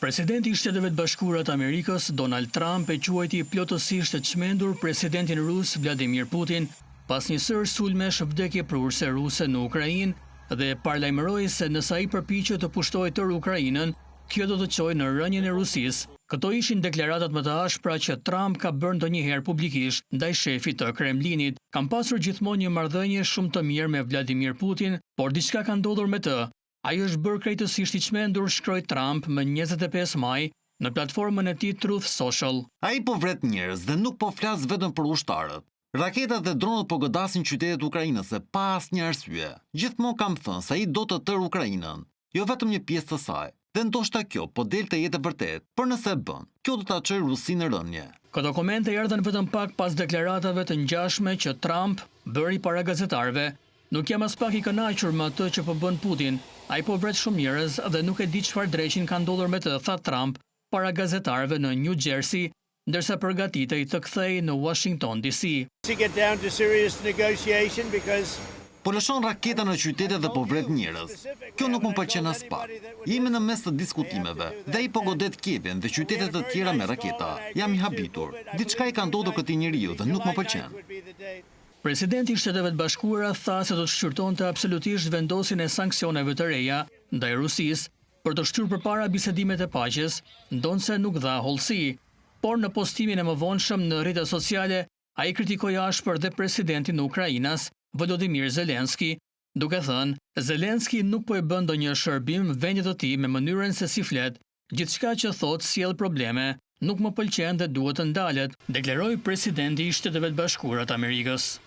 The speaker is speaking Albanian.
Presidenti i Shteteve të Bashkuara të Amerikës, Donald Trump, e quajti plotësisht të çmendur presidentin rus Vladimir Putin pas një sër sulmesh vdekje prurse ruse në Ukrainë dhe paralajmëroi se nëse ai përpiqet të pushtojë tërë Ukrainën, kjo do të çojë në rënien e Rusisë. Këto ishin deklaratat më të ashpra që Trump ka bërë ndonjëherë publikisht ndaj shefit të Kremlinit. Kam pasur gjithmonë një marrëdhënie shumë të mirë me Vladimir Putin, por diçka ka ndodhur me të. Ai është bërë krejtësisht i çmendur, shkroi Trump më 25 maj në platformën e tij Truth Social. Ai po vret njerëz dhe nuk po flas vetëm për ushtarët. Raketat dhe dronët po godasin qytetet ukrainase pa asnjë arsye. Gjithmonë kam thënë se ai do të tërë Ukrainën, jo vetëm një pjesë të saj. Dhe ndoshta kjo po del të jetë e vërtet, por nëse e bën, kjo do ta çojë Rusinë në rënje. Këto komente erdhën vetëm pak pas deklaratave të ngjashme që Trump bëri para gazetarëve. Nuk jam as pak i kënaqur me atë që po bën Putin. Ai po vret shumë njerëz dhe nuk e di çfarë dreqin ka ndodhur me të, tha Trump para gazetarëve në New Jersey, ndërsa përgatitej të kthehej në Washington DC. Po lëshon raketa në qytete dhe po vret njerëz. Kjo nuk më pëlqen as pak. Jemi në mes të diskutimeve dhe ai po godet Kievin dhe qytete të tjera me raketa. Jam i habitur. Diçka i ka ndodhur këtij njeriu dhe nuk më pëlqen. Presidenti i Shteteve të Bashkuara tha se do të shqyrtonte absolutisht vendosjen e sanksioneve të reja ndaj Rusisë për të shtyrë përpara bisedimet e paqes, ndonse nuk dha hollësi. Por në postimin e mëvonshëm në rrjetet sociale, ai kritikoi ashpër dhe presidentin e Ukrainës, Volodymyr Zelensky, duke thënë, Zelensky nuk po e bën ndonjë shërbim vendit të tij me mënyrën se si flet. Gjithçka që thotë sjell probleme, nuk më pëlqen dhe duhet të ndalet, deklaroi presidenti i Shteteve të Bashkuara të Amerikës.